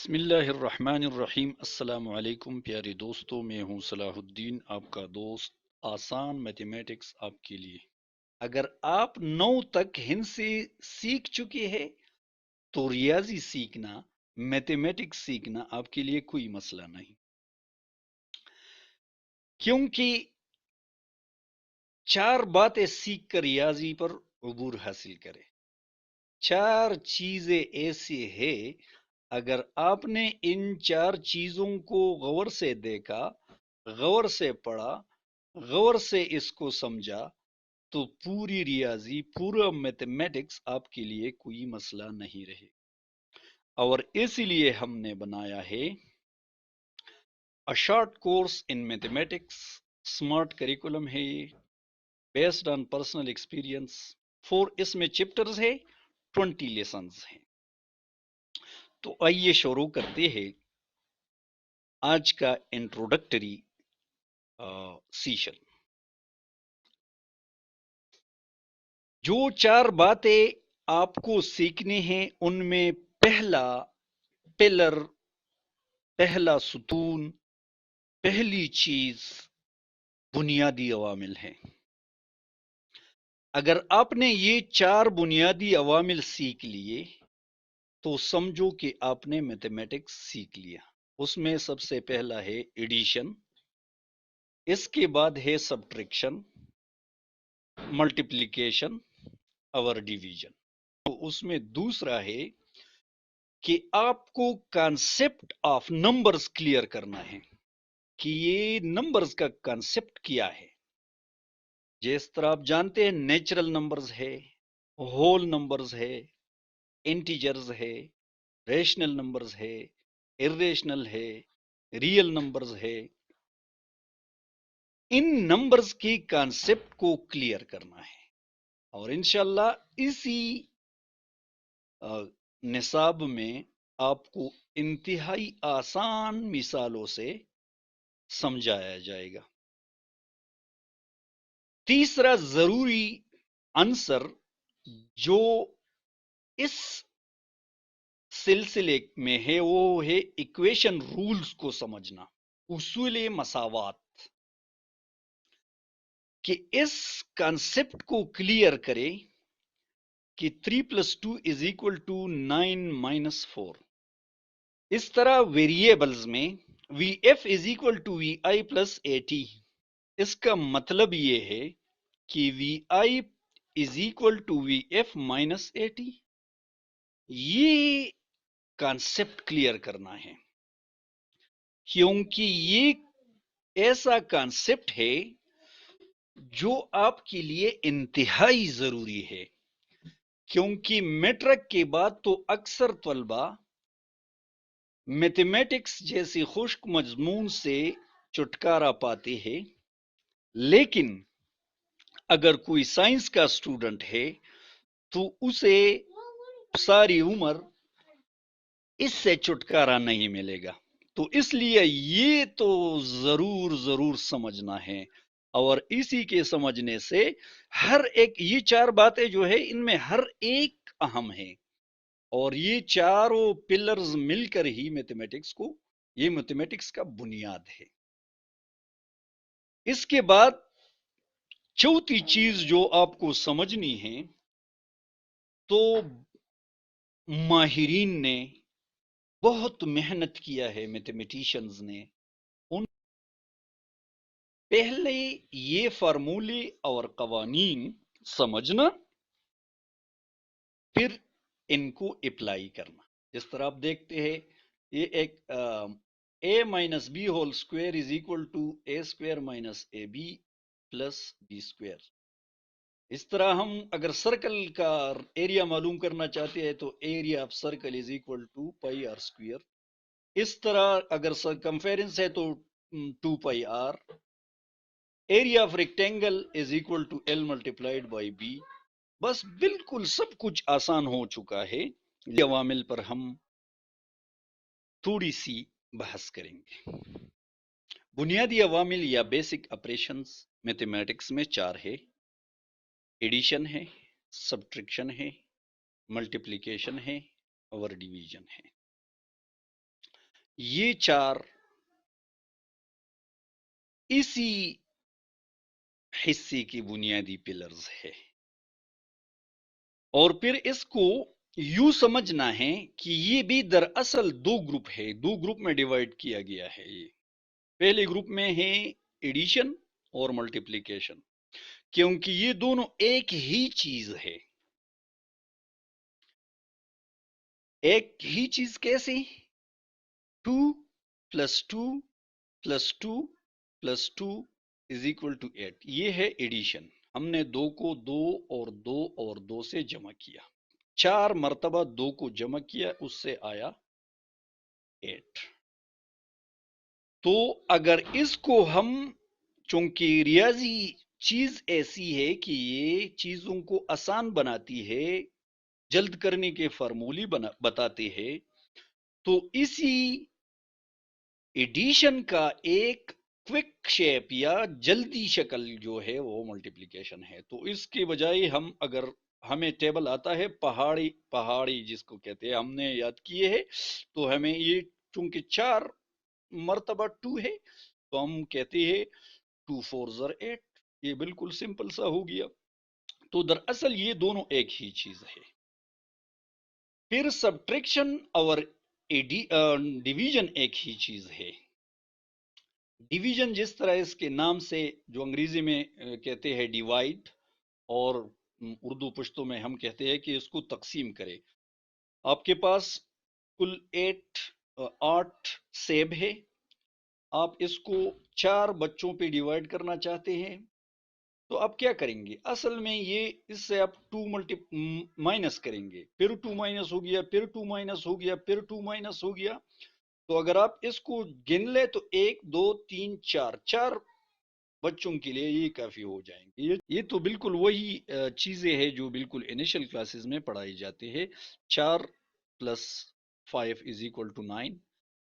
بسم اللہ الرحمن الرحیم۔ السلام علیکم پیارے دوستوں، میں ہوں صلاح الدین، آپ کا دوست۔ آسان میتھمیٹکس آپ کے لیے۔ اگر آپ 9 تک ہند سے سیکھ چکے ہیں تو ریاضی سیکھنا، میتھمیٹکس سیکھنا آپ کے لیے کوئی مسئلہ نہیں، کیونکہ 4 باتیں سیکھ کر ریاضی پر عبور حاصل کرے۔ 4 چیزیں ایسی ہیں، اگر آپ نے ان 4 چیزوں کو غور سے دیکھا، غور سے پڑھا، غور سے اس کو سمجھا، تو پوری ریاضی، پورا میتھمیٹکس آپ کے لیے کوئی مسئلہ نہیں رہے۔ اور اسی لیے ہم نے بنایا ہے A short course in mathematics، smart curriculum ہے یہ، بیسڈ آن پرسنل ایکسپیرینس۔ 4 اس میں چیپٹرز ہے، 20 لیسنز ہیں۔ تو آئیے شروع کرتے ہیں آج کا انٹروڈکٹری سیشن۔ جو 4 باتیں آپ کو سیکھنے ہیں ان میں پہلا پلر، پہلا ستون، پہلی چیز بنیادی عوامل ہیں۔ اگر آپ نے یہ 4 بنیادی عوامل سیکھ لیے تو سمجھو کہ آپ نے میتھمیٹکس سیکھ لیا۔ اس میں سب سے پہلا ہے ایڈیشن، اس کے بعد ہے سبٹریکشن، ملٹیپلیکیشن اور ڈیویژن۔ تو اس میں دوسرا ہے کہ آپ کو کانسیپٹ آف نمبرز کلیئر کرنا ہے کہ یہ نمبرز کا کانسیپٹ کیا ہے۔ جس طرح آپ جانتے ہیں نیچرل نمبرز ہے، ہول نمبرز ہے، انٹیجرز ہے، ریشنل نمبرز ہے، ارریشنل ہے، ریئل نمبرز ہے۔ ان نمبرز کی کانسیپٹ کو کلیئر کرنا ہے، اور انشاءاللہ اسی نصاب میں آپ کو انتہائی آسان مثالوں سے سمجھایا جائے گا۔ تیسرا ضروری عنصر جو اس سلسلے میں ہے وہ ہے ایکویشن رولز کو سمجھنا، اصول مساوات، کہ اس کانسیپٹ کو کلیئر کرے کہ 3 + 2 = 9 - 4۔ اس طرح ویریبلز میں وی F = we I + A T, اس کا مطلب یہ ہے کہ وی آئی = وی ایف - اے ٹی۔ یہ کانسیپٹ کلیئر کرنا ہے، کیونکہ یہ ایسا کانسیپٹ ہے جو آپ کے لیے انتہائی ضروری ہے، کیونکہ میٹرک کے بعد تو اکثر طلبہ میتھمیٹکس جیسی خشک مضمون سے چھٹکارا پاتے ہیں، لیکن اگر کوئی سائنس کا اسٹوڈنٹ ہے تو اسے ساری عمر اس سے چھٹکارا نہیں ملے گا۔ تو اس لیے یہ تو ضرور سمجھنا ہے، اور اسی کے سمجھنے سے ہر ایک، یہ 4 باتیں جو ہے ان میں ہر ایک اہم ہے، اور یہ چاروں پلرز مل کر ہی میتھمیٹکس کو، یہ میتھمیٹکس کا بنیاد ہے۔ اس کے بعد چوتھی چیز جو آپ کو سمجھنی ہے، تو ماہرین نے بہت محنت کیا ہے، میتھمیٹیشنز نے، ان پہلے یہ فارمولے اور قوانین سمجھنا، پھر ان کو اپلائی کرنا۔ جس طرح آپ دیکھتے ہیں یہ ایک a - b whole square = a² - ab + b²۔ اس طرح ہم اگر سرکل کا ایریا معلوم کرنا چاہتے ہیں تو ایریا آف سرکل = πr²۔ اس طرح اگر سرکمفیرنس ہے تو 2πr۔ Area of rectangle = l × b۔ بس بالکل سب کچھ آسان ہو چکا ہے۔ یہ عوامل پر ہم تھوڑی سی بحث کریں گے۔ بنیادی عوامل یا بیسک آپریشنز میتھمیٹکس میں 4 ہے: ایڈیشن ہے، سبٹریکشن ہے، ملٹیپلیکیشن ہے اور ڈیویژن ہے۔ یہ چار اسی حصے کی بنیادی پلرز ہے، اور پھر اس کو یوں سمجھنا ہے کہ یہ بھی دراصل دو گروپ ہے، دو گروپ میں ڈیوائڈ کیا گیا ہے۔ یہ پہلے گروپ میں ہے ایڈیشن اور ملٹیپلیکیشن، کیونکہ یہ دونوں ایک ہی چیز ہے۔ ایک ہی چیز کیسے؟ 2 + 2 + 2 + 2 = 8، یہ ہے ایڈیشن۔ ہم نے 2 کو 2 اور 2 اور 2 سے جمع کیا، 4 مرتبہ 2 کو جمع کیا، اس سے آیا 8۔ تو اگر اس کو ہم، چونکہ ریاضی چیز ایسی ہے کہ یہ چیزوں کو آسان بناتی ہے، جلد کرنے کے فارمولی بتاتے ہیں، تو اسی ایڈیشن کا ایک کوئک شیپ یا جلدی شکل جو ہے وہ ملٹیپلیکیشن ہے۔ تو اس کے بجائے ہم، اگر ہمیں ٹیبل آتا ہے پہاڑی جس کو کہتے ہیں، ہم نے یاد کیے ہے، تو ہمیں یہ چونکہ 4 مرتبہ 2 ہے تو ہم کہتے ہیں 2 4 8، یہ بالکل سمپل سا ہو گیا۔ تو دراصل یہ دونوں ایک ہی چیز ہے۔ پھر سبٹریکشن اور ڈیویژن ایک ہی چیز ہے۔ ڈیویژن جس طرح اس کے نام سے، جو انگریزی میں کہتے ہیں ڈیوائڈ، اور اردو پشتو میں ہم کہتے ہیں کہ اس کو تقسیم کرے۔ آپ کے پاس کل 8 سیب ہے، آپ اس کو 4 بچوں پہ ڈیوائڈ کرنا چاہتے ہیں، تو آپ کیا کریں گے؟ اصل میں یہ اس سے آپ 2 مائنس کریں گے، پھر 2 مائنس ہو گیا، پھر 2 مائنس ہو گیا، پھر 2 مائنس ہو گیا۔ تو اگر آپ اس کو گن لیں تو 1 2 3 4 بچوں کے لیے یہ کافی ہو جائیں گے۔ یہ تو بالکل وہی چیزیں ہیں جو بالکل انیشل کلاسز میں پڑھائی جاتے ہیں۔ 4 + 5 = 9،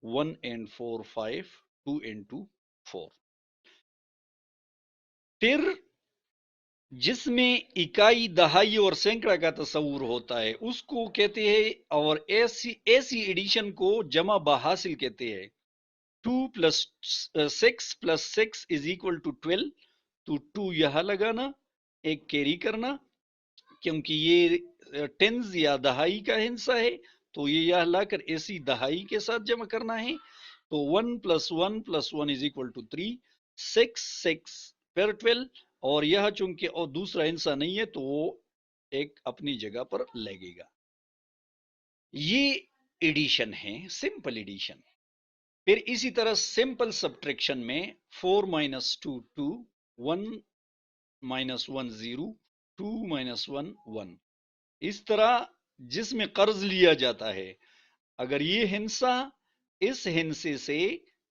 1 and 4 5، 2 and 2 4۔ پھر جس میں اکائی، دہائی اور سینکڑا کا تصور ہوتا ہے، اس کو کہتے ہیں، اور ایسی ایڈیشن کو جمع بحاصل کہتے ہیں۔ 2 + 6 + 6 = 12، تو 2 یہاں لگانا، ایک کیری کرنا، کیونکہ یہ ٹینز یا دہائی کا ہندسہ ہے، تو یہ یہاں لا کر ایسی دہائی کے ساتھ جمع کرنا ہے۔ تو 1 + 1 + 1 = 3، 6 6 پھر 12، اور یہ چونکہ اور دوسرا ہندسہ نہیں ہے تو وہ ایک اپنی جگہ پر لگے گا۔ یہ ایڈیشن ہے، سمپل ایڈیشن۔ پھر اسی طرح سمپل سبٹریکشن میں 4 - 2 2، 1 - 1 0، 2 - 1 1۔ اس طرح جس میں قرض لیا جاتا ہے، اگر یہ ہندسہ اس ہندسے سے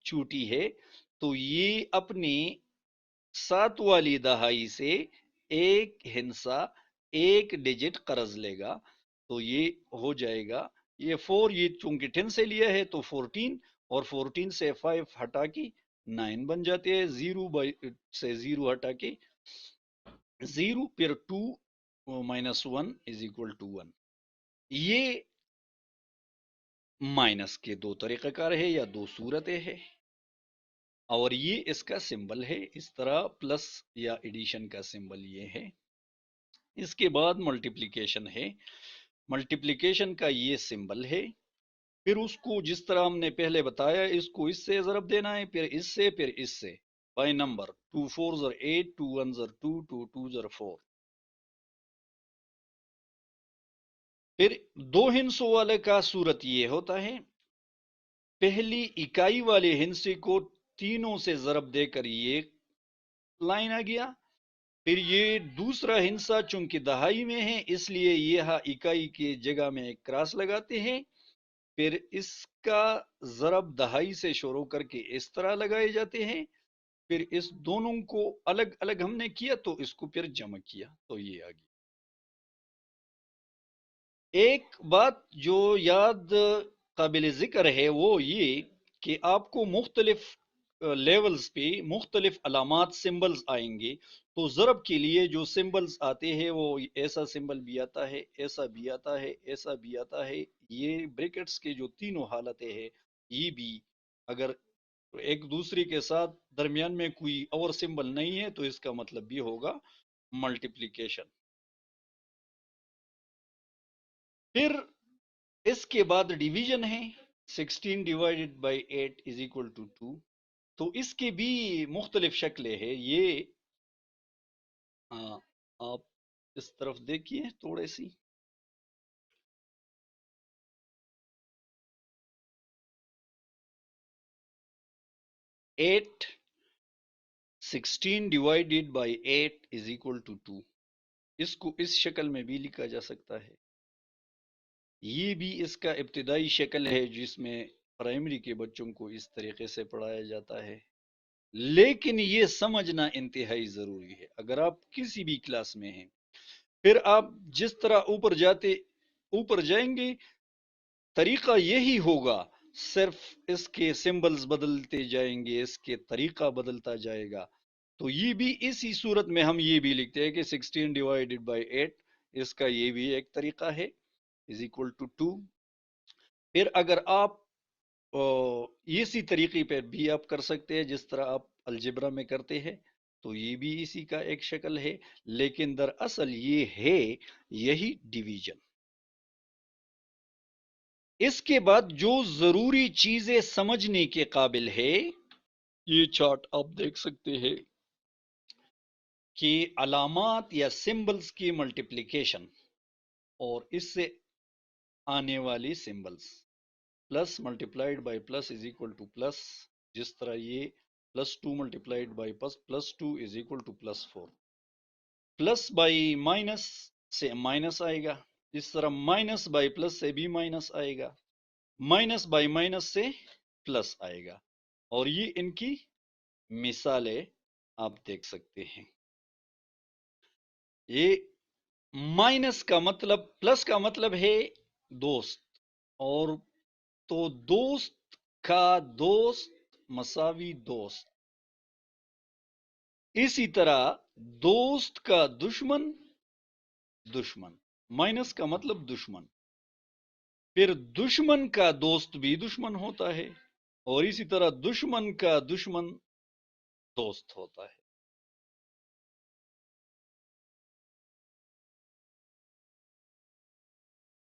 چھوٹی ہے تو یہ اپنے 7 والی دہائی سے ایک ہندسہ، ایک ڈیجٹ قرض لے گا، تو یہ ہو جائے گا یہ 4، یہ چونکہ 10 سے لیا ہے تو 14، اور 14 سے 5 ہٹا کے 9 بن جاتے ہیں، 0 سے 0 ہٹا کے 0، پھر 2 - 1 = 1۔ یہ مائنس کے 2 طریقہ کار ہے یا 2 صورتیں ہیں، اور یہ اس کا سمبل ہے۔ اس طرح پلس یا ایڈیشن کا سمبل یہ ہے۔ اس کے بعد ملٹیپلیکیشن ہے، ملٹیپلیکیشن کا یہ سمبل ہے۔ پھر اس کو جس طرح ہم نے پہلے بتایا، اس کو اس سے ضرب دینا ہے، پھر اس سے، پھر اس سے، بائی نمبر 2 4 8، 2 1 2، 2 2 4۔ پھر 2 ہندسوں والے کا صورت یہ ہوتا ہے، پہلی اکائی والے ہندسے کو تینوں سے ضرب دے کر یہ لائن آ گیا، پھر یہ دوسرا ہندسہ چونکہ دہائی میں ہے اس لیے یہ اکائی کی جگہ میں ایک کراس لگاتے ہیں، پھر اس کا ضرب دہائی سے شروع کر کے اس طرح لگائے جاتے ہیں، پھر اس دونوں کو الگ الگ ہم نے کیا تو اس کو پھر جمع کیا تو یہ آ گیا۔ ایک بات جو یاد قابل ذکر ہے وہ یہ کہ آپ کو مختلف لیولز پہ مختلف علامات، سمبلز آئیں گے، تو ضرب کے لیے جو سمبلز آتے ہیں وہ ایسا سمبل بھی آتا ہے، ایسا بھی آتا ہے، ایسا بھی آتا ہے۔ یہ بریکٹس کے جو تینوں حالتیں ہیں یہ بھی اگر ایک دوسرے کے ساتھ درمیان میں کوئی اور سمبل نہیں ہے تو اس کا مطلب بھی ہوگا ملٹیپلیکیشن. پھر اس کے بعد ڈیویژن ہے. 16 divided by 8 is equal to 2. تو اس کی بھی مختلف شکلیں ہیں. یہ آپ اس طرف دیکھیے تھوڑے سی. 16 divided by 8 is equal to 2. اس کو اس شکل میں بھی لکھا جا سکتا ہے. یہ بھی اس کا ابتدائی شکل ہے جس میں پرائمری کے بچوں کو اس طریقے سے پڑھایا جاتا ہے. لیکن یہ سمجھنا انتہائی ضروری ہے. اگر آپ کسی بھی کلاس میں ہیں پھر آپ جس طرح اوپر جائیں گے طریقہ یہی ہوگا. صرف اس کے سمبلز بدلتے جائیں گے, اس کے طریقہ بدلتا جائے گا. تو یہ بھی اسی صورت میں ہم یہ بھی لکھتے ہیں کہ 16 ڈیوائڈیڈ بائی 8 اس کا یہ بھی ایک طریقہ ہے از اکول ٹو 2. پھر اگر آپ اسی طریقے پہ بھی آپ کر سکتے ہیں جس طرح آپ الجبرا میں کرتے ہیں, تو یہ بھی اسی کا ایک شکل ہے. لیکن دراصل یہ ہے یہی ڈیویژن. اس کے بعد جو ضروری چیزیں سمجھنے کے قابل ہے, یہ چارٹ آپ دیکھ سکتے ہیں کہ علامات یا سمبلز کی ملٹیپلیکیشن اور اس سے آنے والی symbols. Plus multiplied by plus is equal to plus. جس طرح یہ +2 multiplied by +2 is equal to +4. Plus by minus سے مائنس آئے گا. اس طرح مائنس بائی پلس سے بھی مائنس آئے گا. مائنس بائی مائنس سے پلس آئے گا. اور یہ ان کی مثالیں آپ دیکھ سکتے ہیں. یہ مائنس کا مطلب, پلس کا مطلب ہے دوست, اور تو دوست کا دوست مساوی دوست. اسی طرح دوست کا دشمن دشمن, مائنس کا مطلب دشمن. پھر دشمن کا دوست بھی دشمن ہوتا ہے, اور اسی طرح دشمن کا دشمن دوست ہوتا ہے.